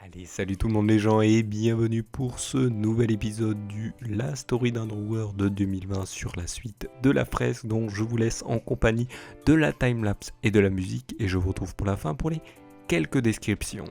Allez, salut tout le monde les gens et bienvenue pour ce nouvel épisode du La Story d'Underworld de 2020 sur la suite de la fresque dont je vous laisse en compagnie de la timelapse et de la musique et je vous retrouve pour la fin pour les quelques descriptions.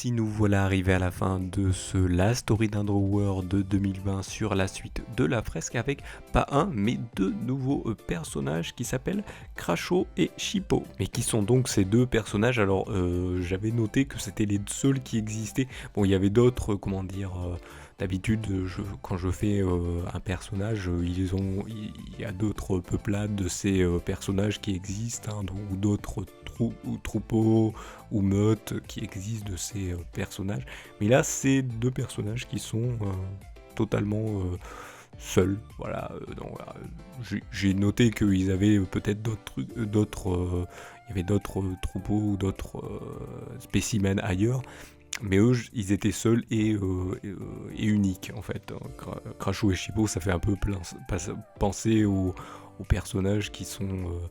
Nous voilà arrivés à la fin de ce La Story d'Underworld de 2020 sur la suite de la fresque avec pas un mais deux nouveaux personnages qui s'appellent Crasho et Shippo. Mais qui sont donc ces deux personnages? Alors j'avais noté que c'était les seuls qui existaient. Bon, il y avait d'autres, d'habitude, quand je fais un personnage, il y a d'autres peuplades de ces personnages qui existent, hein, ou d'autres troupeaux ou meutes qui existent de ces personnages. Mais là, c'est deux personnages qui sont totalement seuls. Voilà. J'ai noté qu'ils avaient peut-être il y avait d'autres troupeaux ou d'autres spécimens ailleurs. Mais eux, ils étaient seuls et uniques en fait. Crasho et Shippo, ça fait un peu penser aux personnages qui sont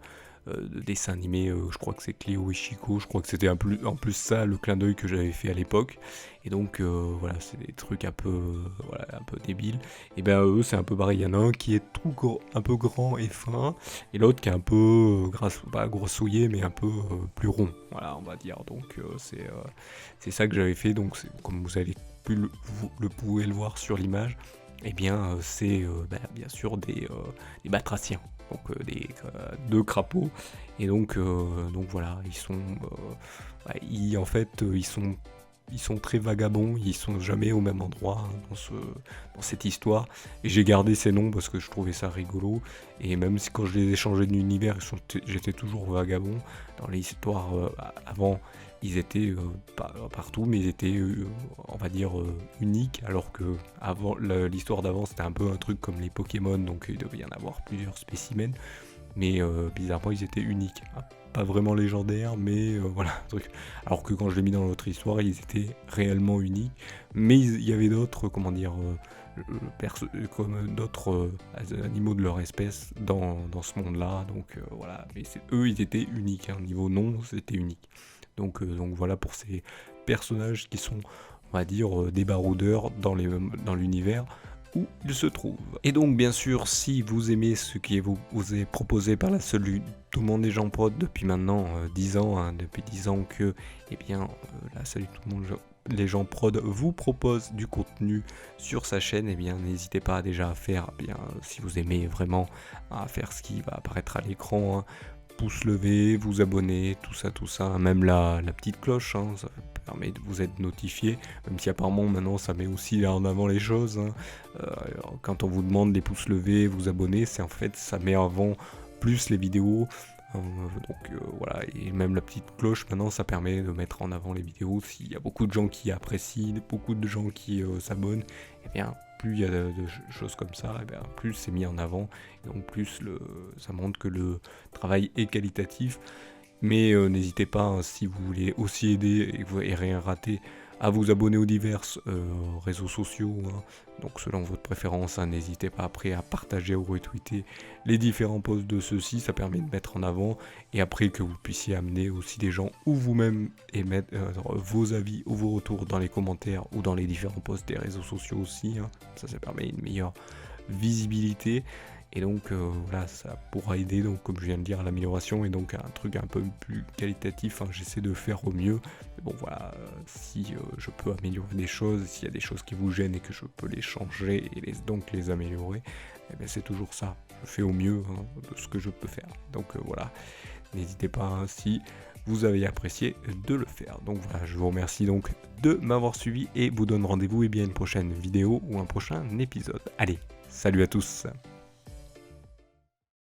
de dessins animés. Je crois que c'est Cléo et Chico. Je crois que c'était en plus ça le clin d'œil que j'avais fait à l'époque. Et donc voilà, c'est des trucs un peu débiles. Et ben eux, c'est un peu pareil. Il y en a un qui est un peu grand et fin, et l'autre qui est un peu pas grossouillé, mais un peu plus rond. Voilà, on va dire. Donc c'est ça que j'avais fait. Donc comme vous avez vous pouvez le voir sur l'image, et bien c'est bien sûr des batraciens. Donc deux crapauds. Et donc voilà, en fait ils sont très vagabonds, ils sont jamais au même endroit, hein, dans cette histoire. Et j'ai gardé ces noms parce que je trouvais ça rigolo. Et même si quand je les ai changés d'univers, j'étais toujours vagabond. Dans les histoires avant, ils étaient pas partout, mais ils étaient, on va dire, uniques, alors que avant l'histoire d'avant, c'était un peu un truc comme les Pokémon, donc il devait y en avoir plusieurs spécimens, mais bizarrement, ils étaient uniques. Ah, pas vraiment légendaires, mais voilà, un truc. Alors que quand je l'ai mis dans l'autre histoire, ils étaient réellement uniques, mais il y avait d'autres, comment dire, comme d'autres animaux de leur espèce dans ce monde-là, donc voilà, mais eux, ils étaient uniques, hein. Niveau nom, c'était unique. Donc voilà pour ces personnages qui sont, on va dire, des baroudeurs dans l'univers où ils se trouvent. Et donc bien sûr, si vous aimez ce qui vous est proposé par la seule tout le monde des gens prod depuis maintenant 10 ans, hein, depuis 10 ans que, eh bien, la Salut tout le monde les gens prod vous propose du contenu sur sa chaîne, eh bien n'hésitez pas déjà à faire, eh bien, si vous aimez vraiment, à faire ce qui va apparaître à l'écran, hein, pouce levé, vous abonner, tout ça, même la petite cloche, hein, ça permet de vous être notifié, même si apparemment maintenant ça met aussi en avant les choses, hein. Quand on vous demande les pouces levés, vous abonner, c'est en fait ça met avant plus les vidéos, voilà, et même la petite cloche maintenant ça permet de mettre en avant les vidéos. S'il y a beaucoup de gens qui apprécient, beaucoup de gens qui s'abonnent, eh bien plus il y a de choses comme ça, eh bien, plus c'est mis en avant, et donc plus ça montre que le travail est qualitatif. Mais n'hésitez pas, hein, si vous voulez aussi aider et que vous n'avez rien raté, à vous abonner aux divers réseaux sociaux, hein. Donc selon votre préférence, hein, n'hésitez pas après à partager ou retweeter les différents posts de ceux-ci, ça permet de mettre en avant, et après que vous puissiez amener aussi des gens ou vous-même émettre vos avis ou vos retours dans les commentaires ou dans les différents posts des réseaux sociaux aussi, hein. Ça permet une meilleure visibilité. Et donc voilà, ça pourra aider, donc comme je viens de dire, à l'amélioration, et donc un truc un peu plus qualitatif, hein, j'essaie de faire au mieux. Mais bon voilà, si je peux améliorer des choses, s'il y a des choses qui vous gênent et que je peux les changer et donc les améliorer, eh bien c'est toujours ça, je fais au mieux, hein, de ce que je peux faire. Donc voilà, n'hésitez pas, hein, si vous avez apprécié, de le faire. Donc voilà, je vous remercie donc de m'avoir suivi et vous donne rendez-vous, et bien, une prochaine vidéo ou un prochain épisode. Allez, salut à tous.